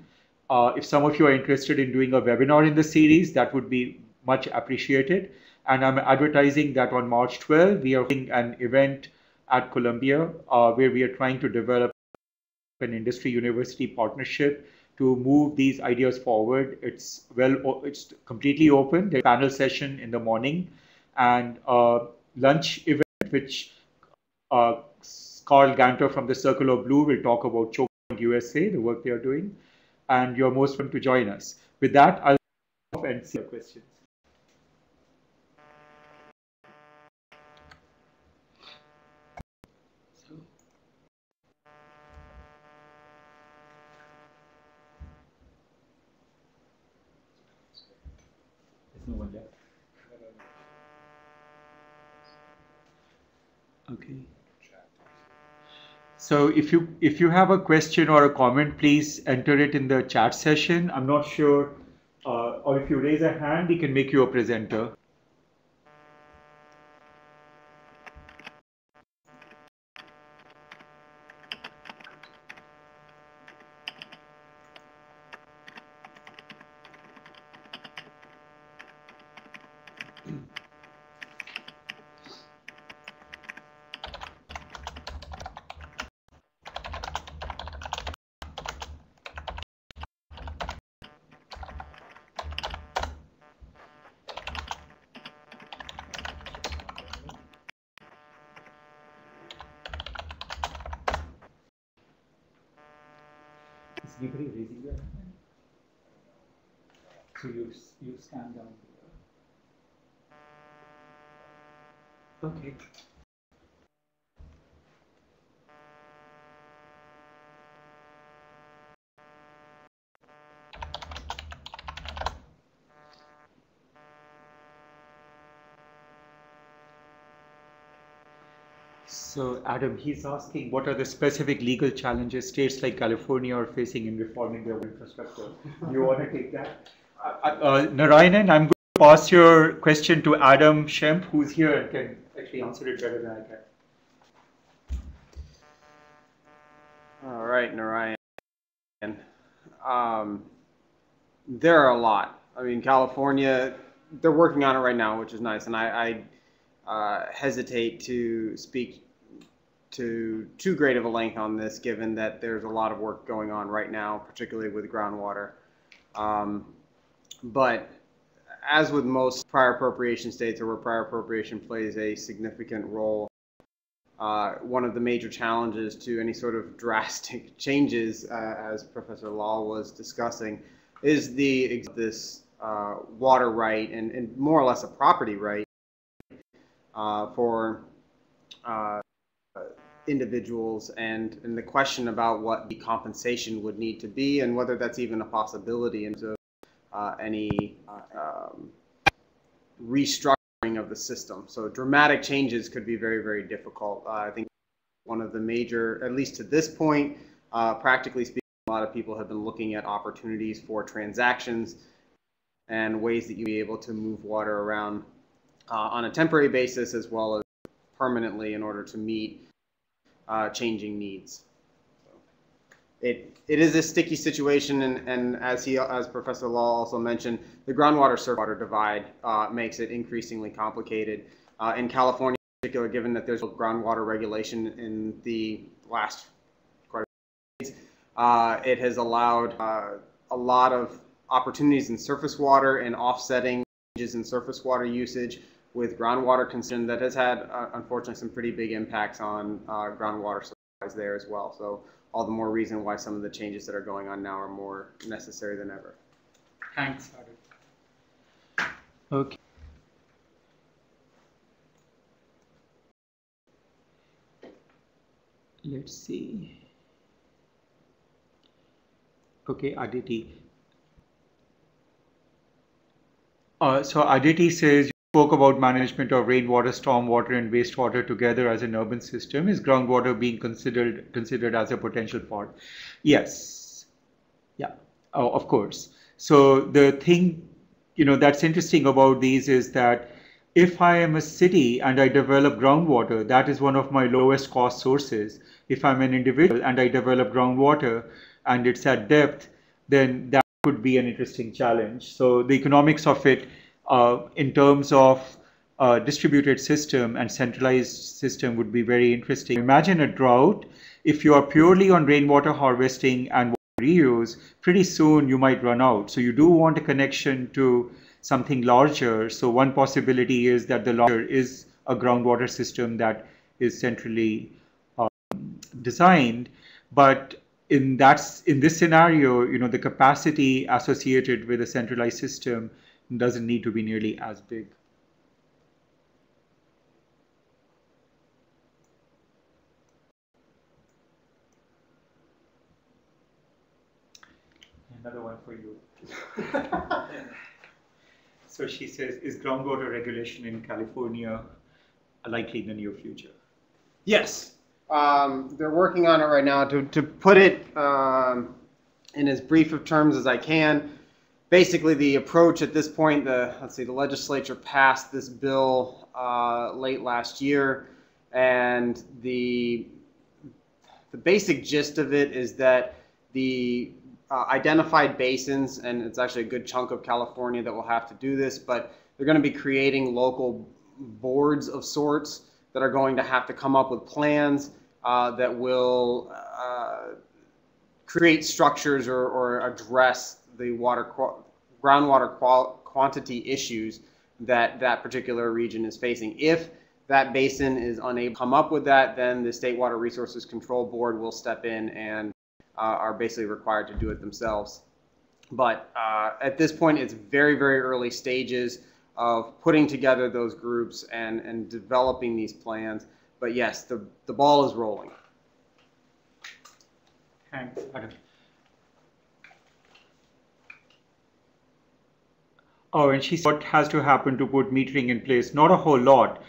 If some of you are interested in doing a webinar in the series, that would be much appreciated. And I'm advertising that on March 12, we are doing an event at Columbia where we are trying to develop an industry university partnership to move these ideas forward. It's completely open. There's a panel session in the morning and a lunch event, which Carl Ganter from the Circle of Blue will talk about Choke Point USA, the work they are doing. And you're most welcome to join us. With that, I'll stop and see your questions. There's no one left. Okay. So if you have a question or a comment, please enter it in the chat session. I'm not sure, or if you raise a hand, we can make you a presenter. Is anybody raising their hand? So you scan down here. Okay. So, Adam, he's asking what are the specific legal challenges states like California are facing in reforming their infrastructure? You want to take that? Narayanan, I'm going to pass your question to Adam Shemp, who's here and can actually answer it better than I can. All right, Narayan. There are a lot. I mean, California, they're working on it right now, which is nice. And I hesitate to speak to too great of a length on this, given that there's a lot of work going on right now, particularly with groundwater. But as with most prior appropriation states, or where prior appropriation plays a significant role, one of the major challenges to any sort of drastic changes, as Professor Lal was discussing, is this water right and more or less a property right for individuals, and the question about what the compensation would need to be and whether that's even a possibility in terms of any restructuring of the system. So dramatic changes could be very, very difficult. I think one of the major, at least to this point, practically speaking, a lot of people have been looking at opportunities for transactions and ways that you'd be able to move water around on a temporary basis as well as permanently in order to meet changing needs. So it is a sticky situation, and as Professor Law also mentioned, the groundwater surface water divide makes it increasingly complicated. In California in particular, given that there's groundwater regulation in the last quite a few years, it has allowed a lot of opportunities in surface water and offsetting changes in surface water usage with groundwater consumption that has had, unfortunately, some pretty big impacts on groundwater supplies there as well. So all the more reason why some of the changes that are going on now are more necessary than ever. Thanks, Adam. Okay. Let's see. Okay, Aditi. So Aditi says, you spoke about management of rainwater, stormwater, and wastewater together as an urban system. Is groundwater being considered as a potential part? Yes. Yeah. Oh, of course. So the thing, that's interesting about these is that if I am a city and I develop groundwater, that is one of my lowest cost sources. If I'm an individual and I develop groundwater and it's at depth, then that could be an interesting challenge. So the economics of it in terms of distributed system and centralized system would be very interesting. Imagine a drought. If you are purely on rainwater harvesting and water reuse, pretty soon you might run out. So you do want a connection to something larger. So one possibility is that the larger is a groundwater system that is centrally designed, but in this scenario, the capacity associated with a centralized system doesn't need to be nearly as big. Another one for you. So she says, is groundwater regulation in California likely in the near future? Yes. They're working on it right now. To put it in as brief of terms as I can, basically the approach at this point, the legislature passed this bill late last year, and the basic gist of it is that the identified basins, and it's actually a good chunk of California that will have to do this, but they're going to be creating local boards of sorts that are going to have to come up with plans that will create structures or address the groundwater quantity issues that particular region is facing. If that basin is unable to come up with that, then the State Water Resources Control Board will step in and are basically required to do it themselves. But at this point, it's very, very early stages of putting together those groups and developing these plans. But yes, the ball is rolling. Thanks, Adam. Oh, and she said, what has to happen to put metering in place? Not a whole lot.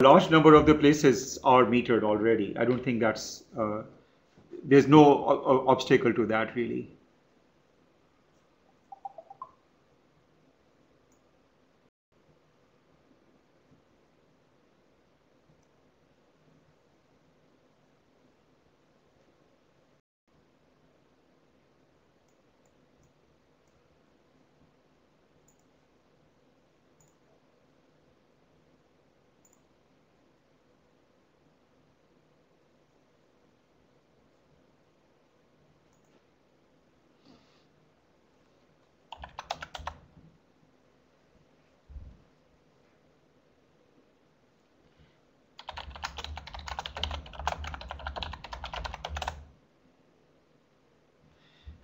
large number of the places are metered already. I don't think there's no obstacle to that really.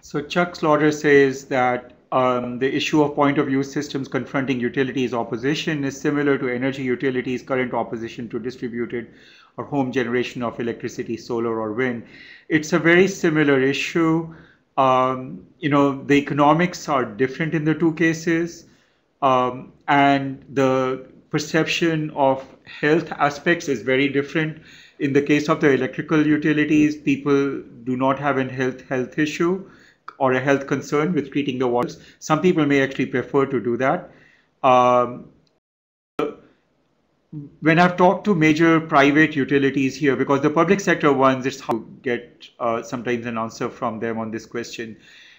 So Chuck Slaughter says that the issue of point of use systems confronting utilities opposition is similar to energy utilities' current opposition to distributed or home generation of electricity, solar or wind. It's a very similar issue. The economics are different in the two cases, and the perception of health aspects is very different. In the case of the electrical utilities, people do not have a health issue or a health concern with treating the water. Some people may actually prefer to do that. Um, when I've talked to major private utilities here, because the public sector ones, it's hard to get sometimes an answer from them on this question.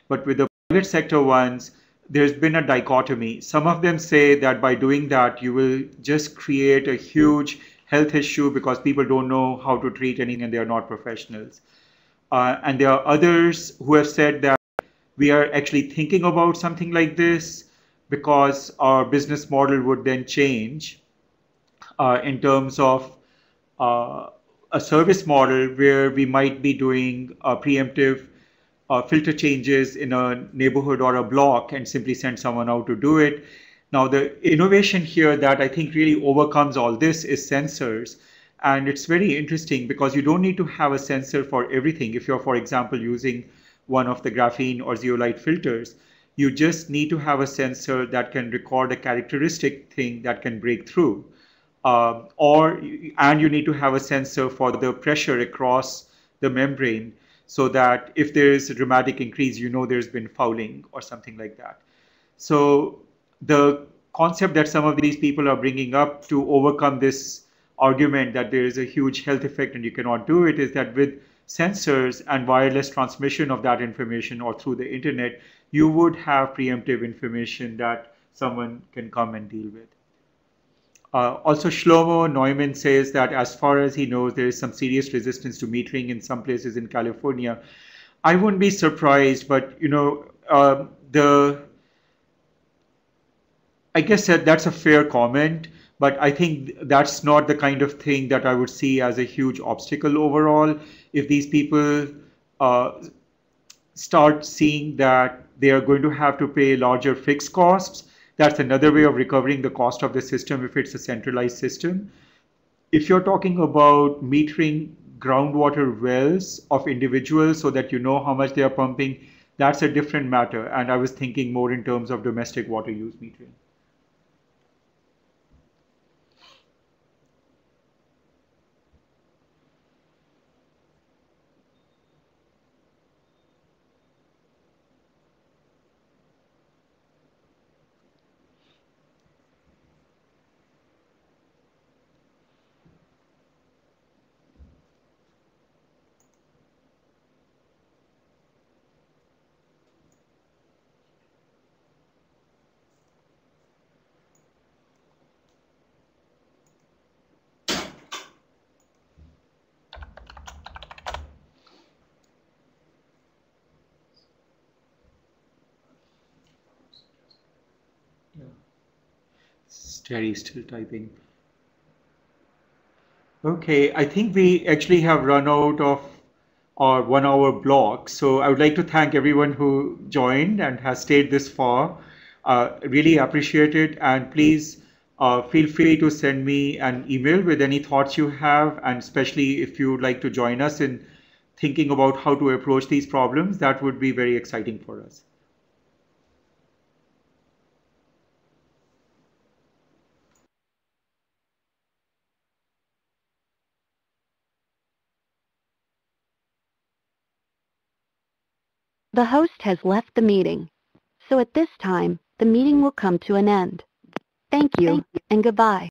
But with the private sector ones, there's been a dichotomy. Some of them say that by doing that, you will just create a huge health issue because people don't know how to treat anything and they are not professionals. And there are others who have said that we are actually thinking about something like this because our business model would then change in terms of uh, a service model where we might be doing preemptive filter changes in a neighborhood or a block and simply send someone out to do it. Now, the innovation here that I think really overcomes all this is sensors. And it's very interesting because you don't need to have a sensor for everything. If you're, for example, using one of the graphene or zeolite filters, you just need to have a sensor that can record a characteristic thing that can break through. And you need to have a sensor for the pressure across the membrane so that if there is a dramatic increase, you know there's been fouling or something like that. So the concept that some of these people are bringing up to overcome this argument that there is a huge health effect and you cannot do it is that with sensors and wireless transmission of that information or through the internet, you would have preemptive information that someone can come and deal with. Also, Shlomo Neumann says that as far as he knows, there is some serious resistance to metering in some places in California. I wouldn't be surprised, but I guess that's a fair comment, but I think that's not the kind of thing that I would see as a huge obstacle overall. If these people uh, start seeing that they are going to have to pay larger fixed costs, that's another way of recovering the cost of the system if it's a centralized system. If you're talking about metering groundwater wells of individuals so that you know how much they are pumping, that's a different matter. And I was thinking more in terms of domestic water use metering. Yeah. Terry still typing. Okay, I think we actually have run out of our 1 hour block. So I would like to thank everyone who joined and has stayed this far. Really appreciate it. And please feel free to send me an email with any thoughts you have, and especially if you would like to join us in thinking about how to approach these problems, that would be very exciting for us. The host has left the meeting, so at this time, the meeting will come to an end. Thank you and goodbye.